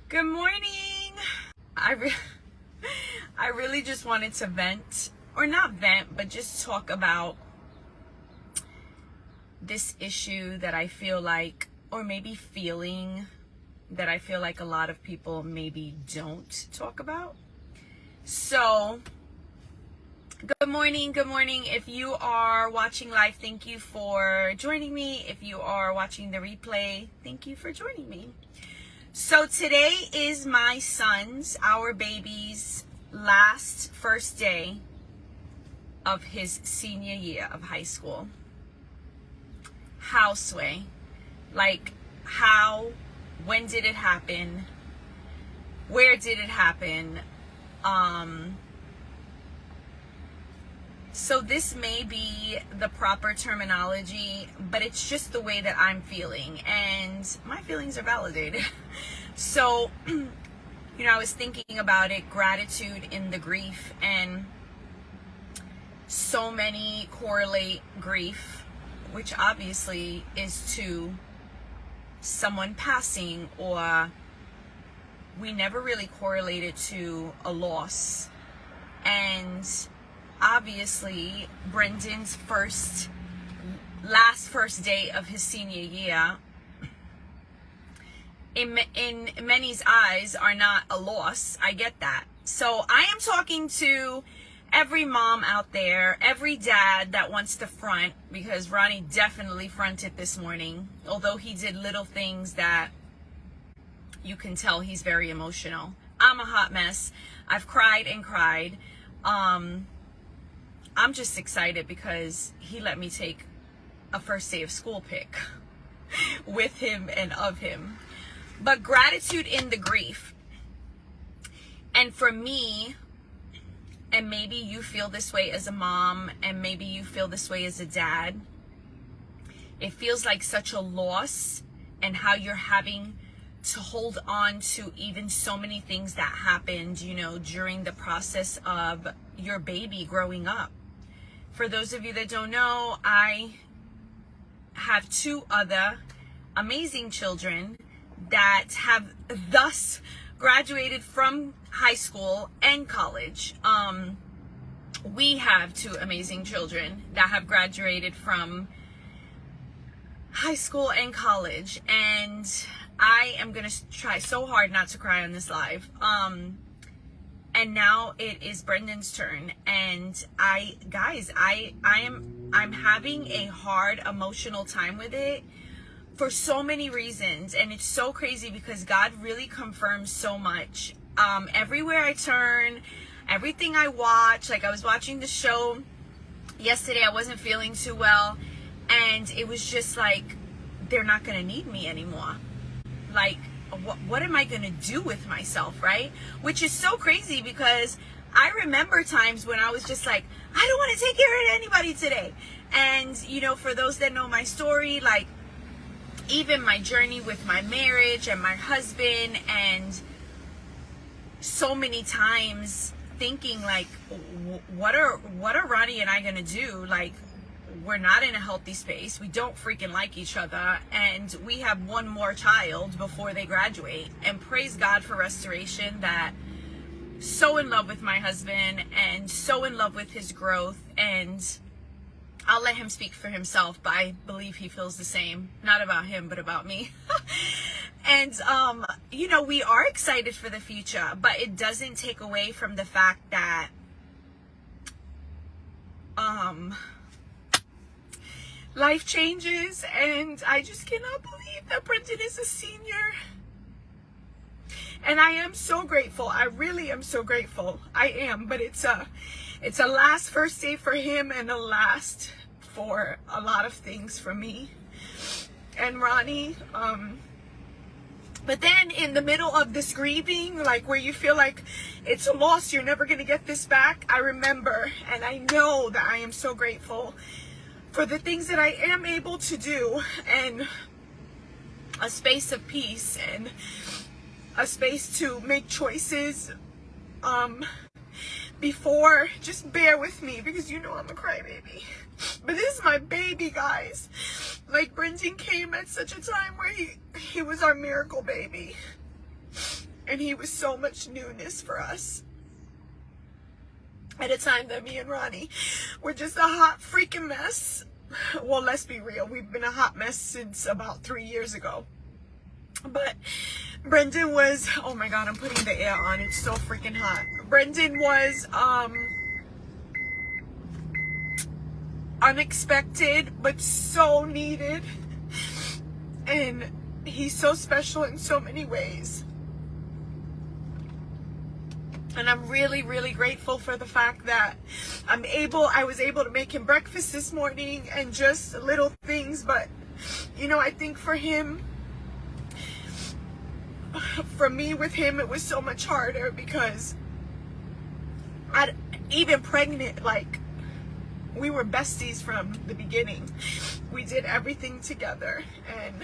Good morning. I really just wanted to vent, or not vent, but just talk about this issue that I feel like, or maybe feeling that I feel like a lot of people maybe don't talk about. So, good morning. Good morning. If you are watching live, thank you for joining me. If you are watching the replay, thank you for joining me. So today is my son's, our baby's first day of his senior year of high school. How, Sway? Like, how? When did it happen? Where did it happen? So this may be the proper terminology, but it's just the way that I'm feeling, and my feelings are validated. So, I was thinking about it, gratitude in the grief, and so many correlate grief, which obviously is to someone passing, or we never really correlate it to a loss. And obviously, Brendan's first day of his senior year, in many's eyes, are not a loss. I get that. So I am talking to every mom out there, every dad that wants to front, because Ronnie definitely fronted this morning, although he did little things that you can tell he's very emotional. I'm a hot mess. I've cried and cried. I'm just excited because he let me take a first day of school pic with him and of him. But gratitude in the grief. And for me, and maybe you feel this way as a mom, and maybe you feel this way as a dad, it feels like such a loss, and how you're having to hold on to even so many things that happened, during the process of your baby growing up. For those of you that don't know, I have two other amazing children that have thus graduated from high school and college. We have two amazing children that have graduated from high school and college, and I am going to try so hard not to cry on this live. And now it is Brendan's turn, and I'm having a hard emotional time with it for so many reasons, and it's so crazy because God really confirms so much. Everywhere I turn, everything I watch, like I was watching the show yesterday, I wasn't feeling too well, and it was just like, they're not gonna need me anymore. Like, what am I gonna do with myself, right? Which is so crazy because I remember times when I was just like, I don't want to take care of anybody today. And for those that know my story, like even my journey with my marriage and my husband, and so many times thinking like, what are Ronnie and I gonna do? Like, we're not in a healthy space. We don't freaking like each other. And we have one more child before they graduate. And praise God for restoration, that so in love with my husband and so in love with his growth. And I'll let him speak for himself, but I believe he feels the same. Not about him, but about me. And, we are excited for the future, but it doesn't take away from the fact that, life changes, and I just cannot believe that Brendan is a senior. And I am so grateful. I really am so grateful. I am, but it's a last first day for him, and a last for a lot of things for me and Ronnie. But then in the middle of this grieving, like where you feel like it's a loss, you're never going to get this back, I remember, and I know that I am so grateful for the things that I am able to do, and a space of peace, and a space to make choices. Before, just bear with me, because I'm a crybaby. But this is my baby, guys. Like, Brendan came at such a time where he was our miracle baby. And he was so much newness for us. At a time that me and Ronnie were just a hot freaking mess. Well, let's be real. We've been a hot mess since about 3 years ago. But Brendan was, oh my God, I'm putting the air on. It's so freaking hot. Brendan was unexpected, but so needed. And he's so special in so many ways. And I'm really, really grateful for the fact that I was able to make him breakfast this morning and just little things. But, you know, I think for me with him, it was so much harder because even pregnant, like, we were besties from the beginning. We did everything together, and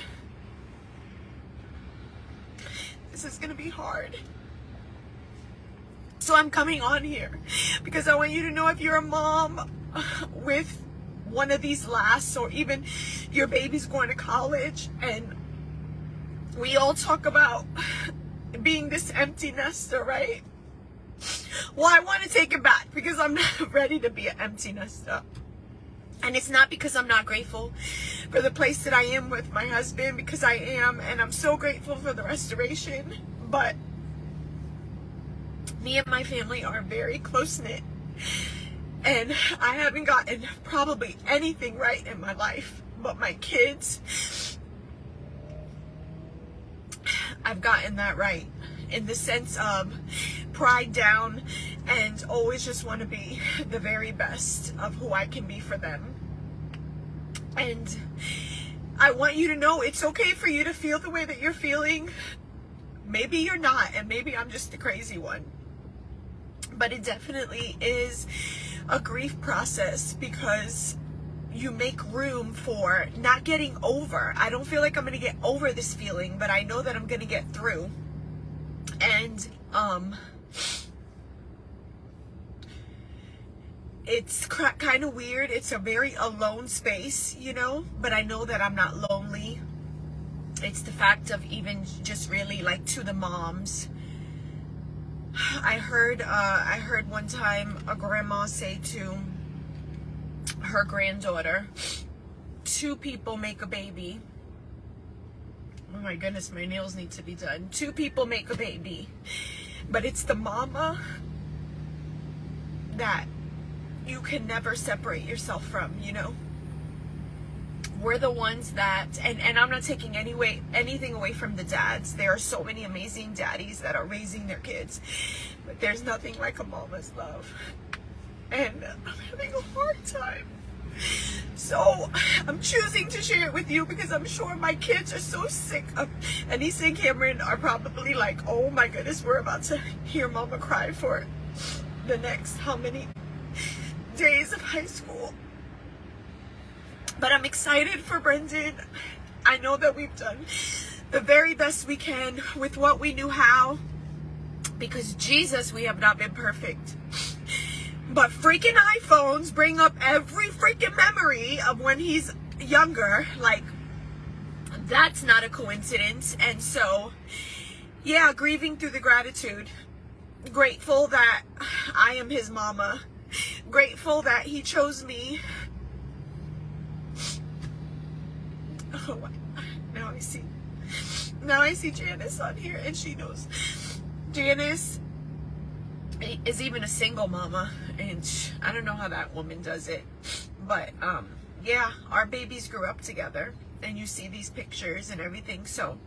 this is gonna be hard. So I'm coming on here because I want you to know, if you're a mom with one of these lasts, or even your baby's going to college, and we all talk about being this empty nester, right? Well, I want to take it back because I'm not ready to be an empty nester. And it's not because I'm not grateful for the place that I am with my husband, because I am, and I'm so grateful for the restoration. But me and my family are very close-knit, and I haven't gotten probably anything right in my life but my kids. I've gotten that right in the sense of pride down and always just want to be the very best of who I can be for them. And I want you to know it's okay for you to feel the way that you're feeling. Maybe you're not, and maybe I'm just the crazy one. But it definitely is a grief process, because you make room for not getting over. I don't feel like I'm going to get over this feeling, but I know that I'm going to get through. And it's kind of weird. It's a very alone space, you know, but I know that I'm not lonely. It's the fact of even just really, like, to the moms. I heard one time a grandma say to her granddaughter, 2 people make a baby. Oh my goodness, my nails need to be done. 2 people make a baby, but it's the mama that you can never separate yourself from, you know? We're the ones that, and I'm not taking anything away from the dads. There are so many amazing daddies that are raising their kids, but there's nothing like a mama's love. And I'm having a hard time. So I'm choosing to share it with you because I'm sure my kids are so sick of, Anissa and Cameron are probably like, oh my goodness, we're about to hear mama cry for the next how many days of high school. But I'm excited for Brendan. I know that we've done the very best we can with what we knew how, because Jesus, we have not been perfect. But freaking iPhones bring up every freaking memory of when he's younger. Like, that's not a coincidence. And so, yeah, grieving through the gratitude. Grateful that I am his mama. Grateful that he chose me. Oh, now I see Janice on here, and she knows. Janice is even a single mama, and I don't know how that woman does it. But yeah, our babies grew up together, and you see these pictures and everything. So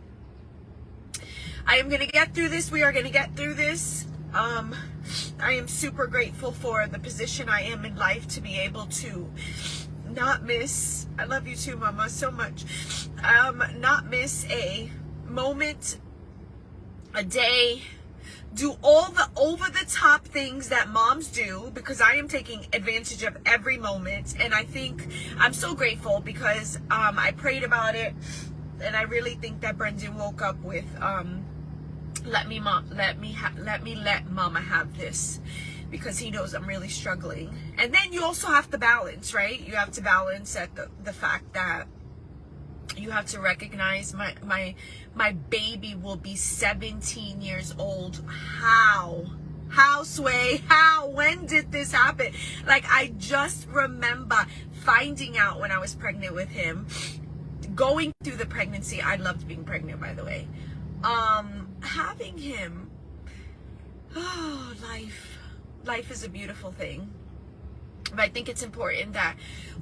I am gonna get through this. We are gonna get through this. I am super grateful for the position I am in life, to be able to not miss, I love you too, mama, so much, not miss a moment, a day, do all the over-the-top things that moms do, because I am taking advantage of every moment. And I think I'm so grateful because I prayed about it, and I really think that Brendan woke up with let me let mama have this, because he knows I'm really struggling. And then you also have to balance, right? You have to balance at the fact that You have to recognize my baby will be 17 years old. How, Sway? How? When did this happen? Like, I just remember finding out when I was pregnant with him, going through the pregnancy. I loved being pregnant, by the way. Having him. Oh, life is a beautiful thing. But I think it's important that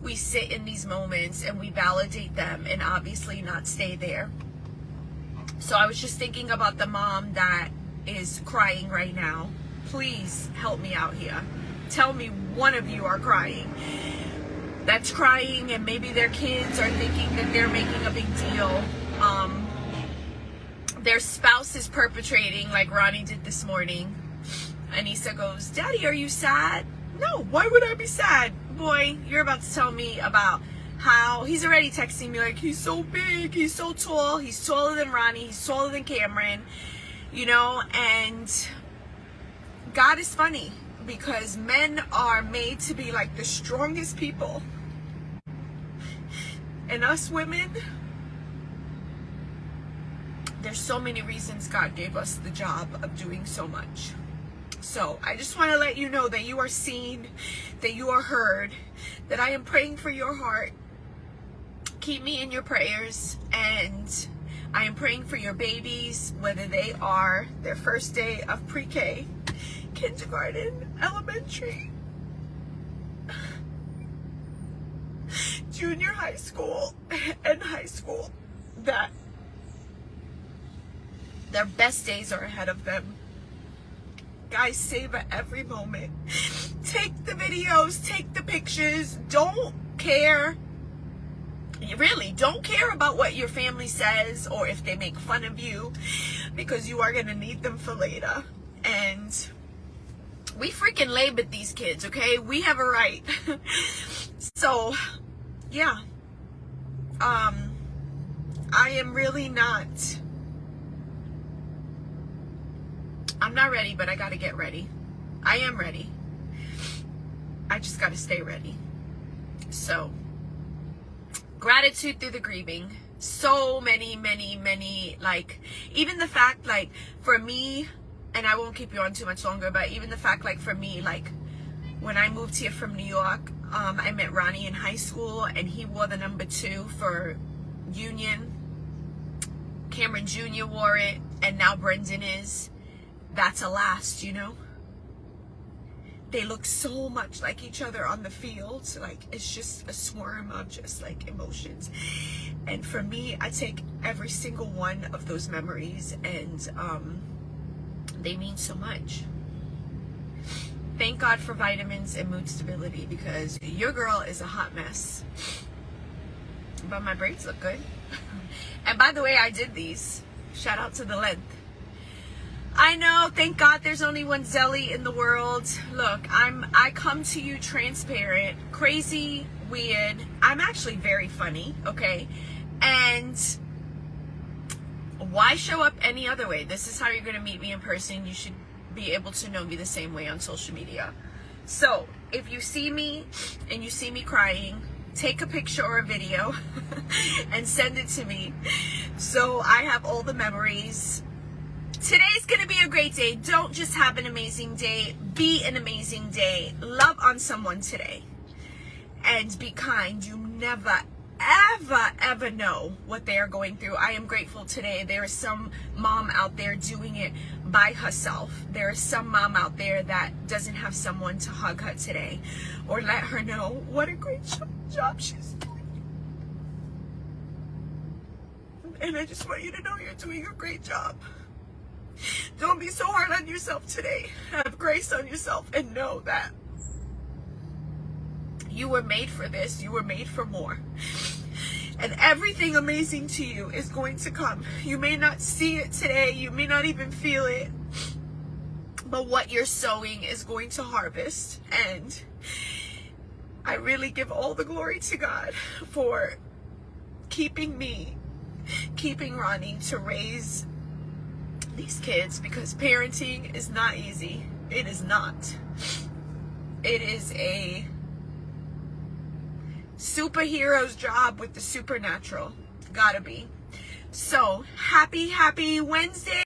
we sit in these moments and we validate them, and obviously not stay there. So I was just thinking about the mom that is crying right now. Please help me out here. Tell me one of you are crying. That's crying, and maybe their kids are thinking that they're making a big deal. Their spouse is perpetrating, like Ronnie did this morning. Anissa goes, "Daddy, are you sad?" No, why would I be sad? Boy, you're about to tell me about how he's already texting me like, he's so big, he's so tall, he's taller than Ronnie, he's taller than Cameron, you know. And God is funny, because men are made to be like the strongest people, and us women, there's so many reasons God gave us the job of doing so much. So I just want to let you know that you are seen, that you are heard, that I am praying for your heart. Keep me in your prayers, and I am praying for your babies, whether they are their first day of pre-K, kindergarten, elementary, junior high school, and high school, that their best days are ahead of them. Guys, savor every moment. Take the videos, take the pictures. Don't care. You really don't care about what your family says or if they make fun of you, because you are going to need them for later. And we freaking labored these kids, okay? We have a right. So, yeah. I am really not... I'm not ready, but I got to get ready. I am ready. I just got to stay ready. So, gratitude through the grieving. So many, like, even the fact, like, for me, and I won't keep you on too much longer, but even the fact, like, for me, like, when I moved here from New York, I met Ronnie in high school, and he wore the number 2 for Union. Cameron Jr. wore it, and now Brendan is. That's a last, you know. They look so much like each other on the field. Like, it's just a swarm of just like emotions. And for me, I take every single one of those memories, and they mean so much. Thank God for vitamins and mood stability, because your girl is a hot mess. But my braids look good. And by the way, I did these. Shout out to the length. I know, thank God there's only one Zelly in the world. Look, I come to you transparent, crazy, weird. I'm actually very funny, okay? And why show up any other way? This is how you're going to meet me in person. You should be able to know me the same way on social media. So, if you see me and you see me crying, take a picture or a video and send it to me. So I have all the memories. Today's going to be a great day. Don't just have an amazing day. Be an amazing day. Love on someone today. And be kind. You never, ever know what they are going through. I am grateful today. There is some mom out there doing it by herself. There is some mom out there that doesn't have someone to hug her today or let her know what a great job she's doing. And I just want you to know you're doing a great job. Don't be so hard on yourself today. Have grace on yourself and know that you were made for this. You were made for more. And everything amazing to you is going to come. You may not see it today. You may not even feel it. But what you're sowing is going to harvest. And I really give all the glory to God for keeping me, keeping Ronnie to raise these kids, because parenting is not easy. It is not. It is a superhero's job with the supernatural. Gotta be. So happy Wednesday.